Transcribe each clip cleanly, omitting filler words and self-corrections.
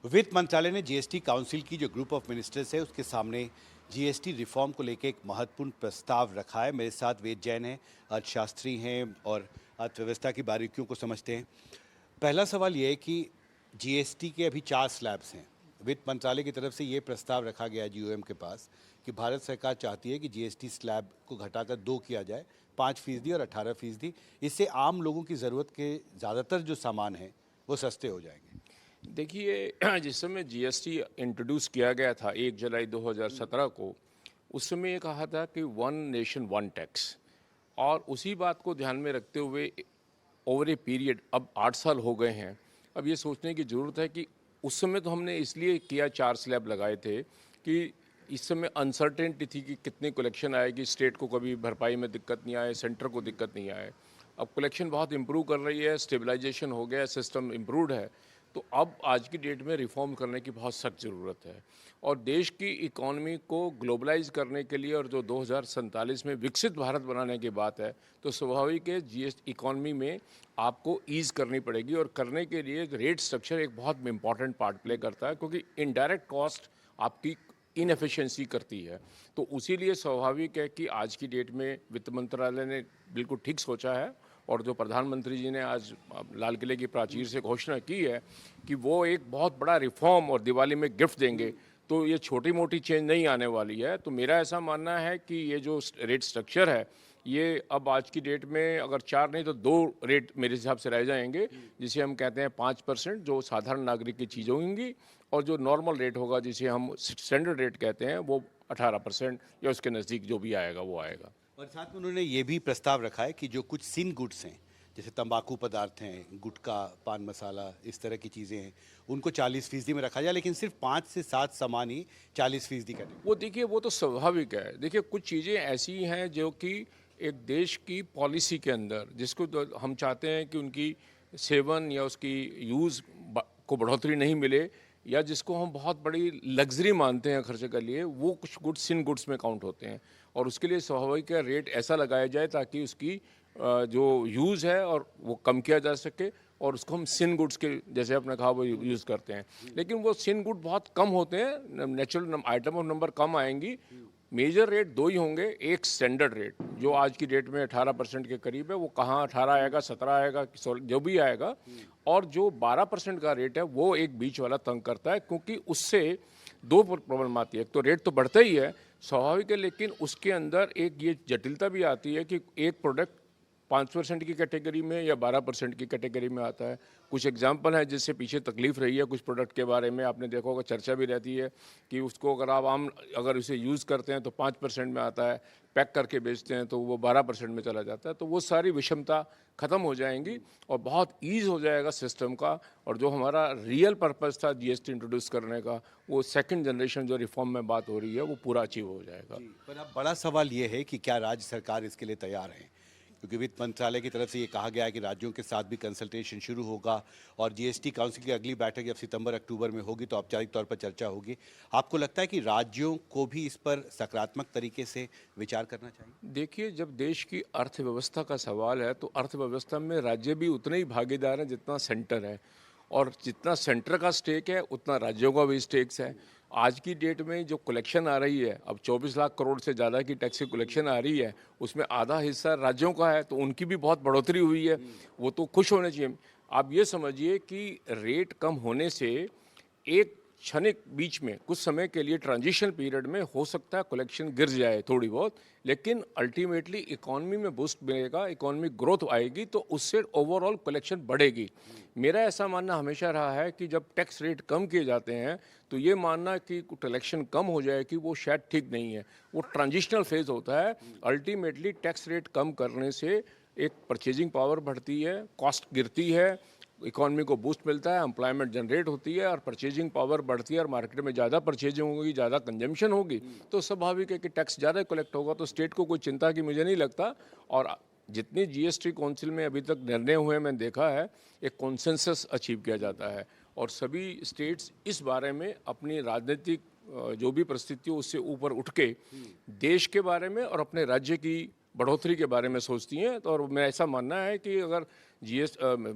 वित्त मंत्रालय ने जीएसटी काउंसिल की जो ग्रुप ऑफ मिनिस्टर्स है उसके सामने जीएसटी रिफॉर्म को लेकर एक महत्वपूर्ण प्रस्ताव रखा है। मेरे साथ वेद जैन हैं, अर्थशास्त्री हैं और अर्थव्यवस्था की बारीकियों को समझते हैं। पहला सवाल ये है कि जीएसटी के अभी 4 स्लैब्स हैं। वित्त मंत्रालय की तरफ से ये प्रस्ताव रखा गया है जीओएम के पास कि भारत सरकार चाहती है कि जीएसटी स्लैब को घटाकर 2 किया जाए, 5% और 18%। इससे आम लोगों की ज़रूरत के ज़्यादातर जो सामान हैं वो सस्ते हो जाएंगे। देखिए, जिस समय जीएसटी इंट्रोड्यूस किया गया था 1 जुलाई 2017 को, उस समय ये कहा था कि वन नेशन वन टैक्स, और उसी बात को ध्यान में रखते हुए ओवर ए पीरियड अब 8 साल हो गए हैं। अब ये सोचने की ज़रूरत है कि उस समय तो हमने इसलिए किया, 4 स्लैब लगाए थे कि इस समय अनसर्टेनिटी थी कि कितनी कलेक्शन आएगी, स्टेट को कभी भरपाई में दिक्कत नहीं आए, सेंटर को दिक्कत नहीं आए। अब कलेक्शन बहुत इम्प्रूव कर रही है, स्टेबलाइजेशन हो गया, सिस्टम इम्प्रूव्ड है। तो अब आज की डेट में रिफॉर्म करने की बहुत सख्त ज़रूरत है, और देश की इकॉनमी को ग्लोबलाइज करने के लिए और जो 2047 में विकसित भारत बनाने की बात है, तो स्वाभाविक है जीएसटी इकॉनमी में आपको ईज़ करनी पड़ेगी, और करने के लिए रेट स्ट्रक्चर एक बहुत इंपॉर्टेंट पार्ट प्ले करता है, क्योंकि इनडायरेक्ट कॉस्ट आपकी इनएफिशिएंसी करती है। तो उसीलिए स्वाभाविक है कि आज की डेट में वित्त मंत्रालय ने बिल्कुल ठीक सोचा है, और जो प्रधानमंत्री जी ने आज लाल किले की प्राचीर से घोषणा की है कि वो एक बहुत बड़ा रिफॉर्म और दिवाली में गिफ्ट देंगे, तो ये छोटी मोटी चेंज नहीं आने वाली है। तो मेरा ऐसा मानना है कि ये जो रेट स्ट्रक्चर है, ये अब आज की डेट में अगर 4 नहीं तो 2 रेट मेरे हिसाब से रह जाएंगे, जिसे हम कहते हैं 5% जो साधारण नागरिक की चीज़ होंगी, और जो नॉर्मल रेट होगा जिसे हम स्टैंडर्ड रेट कहते हैं वो 18% या उसके नज़दीक जो भी आएगा वो आएगा। और साथ में उन्होंने ये भी प्रस्ताव रखा है कि जो कुछ सिन गुड्स हैं, जैसे तंबाकू पदार्थ हैं, गुटखा, पान मसाला, इस तरह की चीज़ें हैं, उनको 40% में रखा जाए, लेकिन सिर्फ 5 से 7 सामान ही 40% करें। वो देखिए, वो तो स्वाभाविक है। देखिए, कुछ चीज़ें ऐसी हैं जो कि एक देश की पॉलिसी के अंदर, जिसको तो हम चाहते हैं कि उनकी सेवन या उसकी यूज़ को बढ़ोतरी नहीं मिले, या जिसको हम बहुत बड़ी लग्जरी मानते हैं खर्चे के लिए, वो कुछ गुड्स इन गुड्स में काउंट होते हैं, और उसके लिए स्वाभाविक है रेट ऐसा लगाया जाए ताकि उसकी जो यूज़ है और वो कम किया जा सके, और उसको हम सिन गुड्स के जैसे आपने कहा वो यूज़ करते हैं। लेकिन वो सिन गुड बहुत कम होते हैं, नेचुरल आइटम ऑफ नंबर कम आएंगी। मेजर रेट 2 ही होंगे, एक स्टैंडर्ड रेट जो आज की डेट में 18% के करीब है, वो कहाँ 18 आएगा, 17 आएगा, जो भी आएगा, और जो 12% का रेट है वो एक बीच वाला तंग करता है, क्योंकि उससे 2 प्रॉब्लम आती है। एक तो रेट तो बढ़ता ही है, स्वाभाविक है, लेकिन उसके अंदर एक ये जटिलता भी आती है कि एक प्रोडक्ट 5% की कैटेगरी में या 12% की कैटेगरी में आता है। कुछ एग्जांपल है जिससे पीछे तकलीफ रही है, कुछ प्रोडक्ट के बारे में आपने देखा होगा, चर्चा भी रहती है कि उसको अगर आप अगर उसे यूज़ करते हैं तो 5% में आता है, पैक करके बेचते हैं तो वो 12% में चला जाता है। तो वो सारी विषमता ख़त्म हो जाएंगी और बहुत ईज़ हो जाएगा सिस्टम का, और जो हमारा रियल पर्पज़ था जीएसटी इंट्रोड्यूस करने का, वो सेकंड जनरेशन जो रिफॉर्म में बात हो रही है वो पूरा अचीव हो जाएगा। पर अब बड़ा सवाल ये है कि क्या राज्य सरकार इसके लिए तैयार है, क्योंकि वित्त मंत्रालय की तरफ से ये कहा गया है कि राज्यों के साथ भी कंसल्टेशन शुरू होगा और जीएसटी काउंसिल की अगली बैठक जब सितंबर-अक्टूबर में होगी तो औपचारिक तौर पर चर्चा होगी। आपको लगता है कि राज्यों को भी इस पर सकारात्मक तरीके से विचार करना चाहिए? देखिए, जब देश की अर्थव्यवस्था का सवाल है तो अर्थव्यवस्था में राज्य भी उतने ही भागीदार हैं जितना सेंटर है, और जितना सेंटर का स्टेक है उतना राज्यों का भी स्टेक्स है। आज की डेट में जो कलेक्शन आ रही है, अब 24 लाख करोड़ से ज़्यादा की टैक्स की कलेक्शन आ रही है, उसमें आधा हिस्सा राज्यों का है, तो उनकी भी बहुत बढ़ोतरी हुई है, वो तो खुश होने चाहिए। आप ये समझिए कि रेट कम होने से एक क्षणिक बीच में कुछ समय के लिए ट्रांजिशन पीरियड में हो सकता है कलेक्शन गिर जाए थोड़ी बहुत, लेकिन अल्टीमेटली इकॉनमी में बूस्ट मिलेगा, इकॉनमिक ग्रोथ आएगी, तो उससे ओवरऑल कलेक्शन बढ़ेगी। मेरा ऐसा मानना हमेशा रहा है कि जब टैक्स रेट कम किए जाते हैं तो ये मानना कि कलेक्शन कम हो जाए कि वो शायद ठीक नहीं है, वो ट्रांजिशनल फेज होता है। अल्टीमेटली टैक्स रेट कम करने से एक परचेजिंग पावर बढ़ती है, कॉस्ट गिरती है, इकॉनमी को बूस्ट मिलता है, एम्प्लॉयमेंट जनरेट होती है और परचेजिंग पावर बढ़ती है, और मार्केट में ज़्यादा परचेजिंग होगी, ज़्यादा कंजम्पशन होगी, तो स्वाभाविक है कि टैक्स ज़्यादा कलेक्ट होगा। तो स्टेट को कोई चिंता की मुझे नहीं लगता। और जितनी जीएसटी काउंसिल में अभी तक निर्णय हुए मैंने देखा है, एक कॉन्सेंसस अचीव किया जाता है, और सभी स्टेट्स इस बारे में अपनी राजनीतिक जो भी परिस्थिति हो उससे ऊपर उठ के देश के बारे में और अपने राज्य की बढ़ोतरी के बारे में सोचती हैं। तो और मेरा ऐसा मानना है कि अगर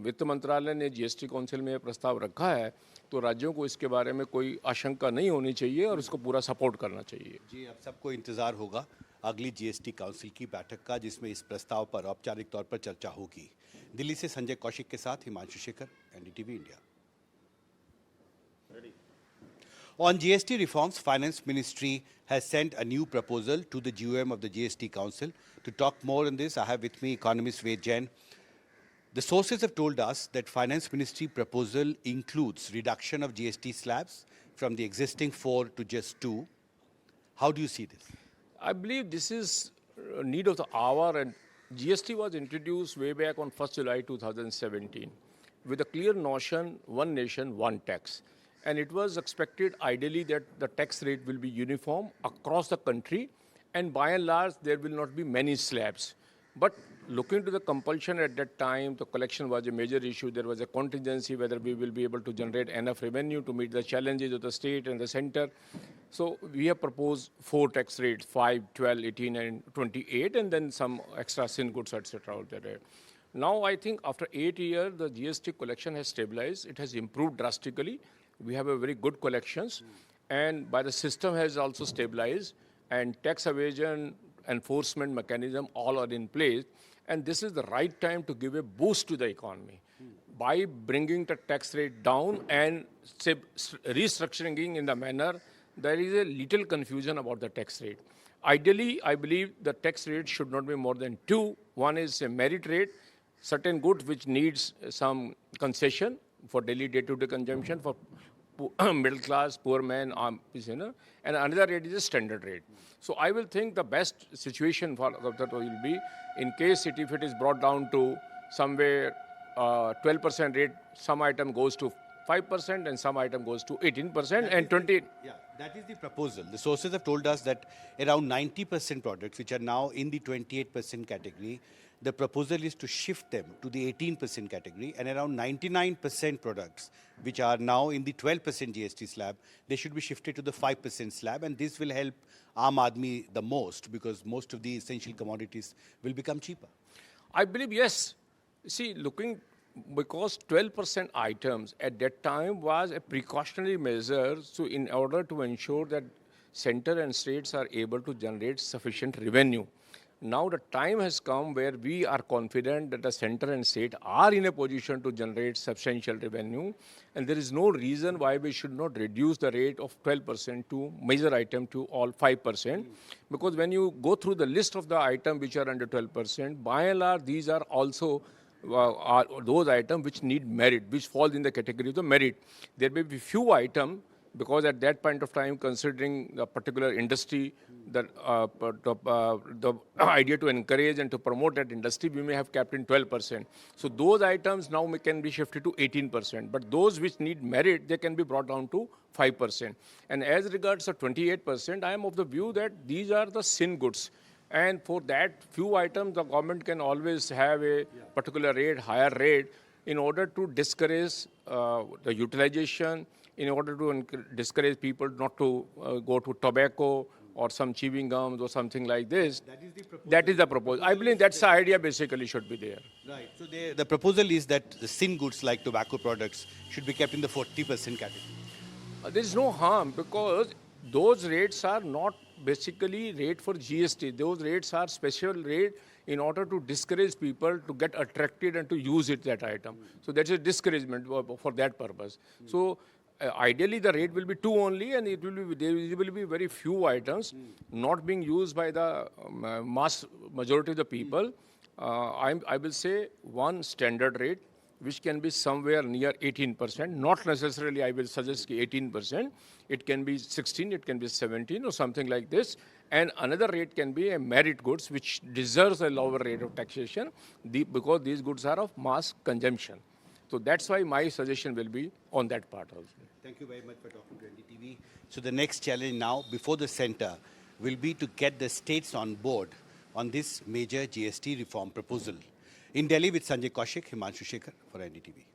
वित्त मंत्रालय ने जीएसटी काउंसिल में प्रस्ताव रखा है तो राज्यों को इसके बारे में कोई आशंका नहीं होनी चाहिए और इसको पूरा सपोर्ट करना चाहिए। जी, अब सबको इंतजार होगा अगली जीएसटी काउंसिल की बैठक का, जिसमें इस प्रस्ताव पर औपचारिक तौर पर चर्चा होगी। दिल्ली से संजय कौशिक के साथ Himanshu Shekhar, NDTV India. On GST reforms, Finance Ministry has sent a new proposal to the GOM of the GST Council. To talk more on this, I have with me economist Ved Jain. The sources have told us that Finance Ministry proposal includes reduction of GST slabs from the existing 4 to just 2. How do you see this? I believe this is a need of the hour, and GST was introduced way back on 1st July 2017 with a clear notion, one nation, one tax. And it was expected ideally that the tax rate will be uniform across the country, and by and large there will not be many slabs. But looking to the compulsion at that time, the collection was a major issue. There was a contingency whether we will be able to generate enough revenue to meet the challenges of the state and the center. So we have proposed 4 tax rates, 5, 12, 18 and 28, and then some extra sin goods, etc. out there. Now I think after 8 years, the GST collection has stabilized. It has improved drastically. We have a very good collections, and by the system has also stabilized, and tax evasion enforcement mechanism all are in place, and this is the right time to give a boost to the economy by bringing the tax rate down and restructuring in the manner there is a little confusion about the tax rate. Ideally, I believe the tax rate should not be more than 2. One is a merit rate, certain goods which needs some concession for daily day-to-day consumption for middle class, poor man, and another rate is a standard rate. So I will think the best situation for that will be in case if it is brought down to somewhere 12% rate, some item goes to 5% and some item goes to 18% and 20. Yeah, that is the proposal. The sources have told us that around 90% products which are now in the 28% category, the proposal is to shift them to the 18% category, and around 99% products which are now in the 12% GST slab, they should be shifted to the 5% slab, and this will help Aam Aadmi the most because most of the essential commodities will become cheaper. I believe yes. See, because 12% items at that time was a precautionary measure, so in order to ensure that center and states are able to generate sufficient revenue. Now the time has come where we are confident that the center and state are in a position to generate substantial revenue, and there is no reason why we should not reduce the rate of 12% to major item to all 5%. Because when you go through the list of the items which are under 12%, by and large these are also are those items which need merit, which fall in the category of the merit. There may be few items because at that point of time, considering the particular industry, the idea to encourage and to promote that industry, we may have kept in 12%. So those items now can be shifted to 18%. But those which need merit, they can be brought down to 5%. And as regards the 28%, I am of the view that these are the sin goods. And for that few items, the government can always have a particular rate, higher rate, in order to discourage the utilization, in order to discourage people not to go to tobacco or some chewing gums or something like this. That is the proposal. I believe that's the idea basically should be there. Right. So the proposal is that the sin goods like tobacco products should be kept in the 40% category. There is no harm because those rates are not basically rate for GST. Those rates are special rate in order to discourage people to get attracted and to use that item. So that's a discouragement for that purpose. So ideally the rate will be 2 only, and there will be very few items not being used by the mass majority of the people. I will say one standard rate which can be somewhere near 18%, not necessarily I will suggest 18%, it can be 16, it can be 17 or something like this. And another rate can be a merit goods which deserves a lower rate of taxation because these goods are of mass consumption. So that's why my suggestion will be on that part also. Thank you very much for talking to NDTV. So the next challenge now before the center will be to get the states on board on this major GST reform proposal. In Delhi with Sanjay Kaushik, Himanshu Shekhar for NDTV.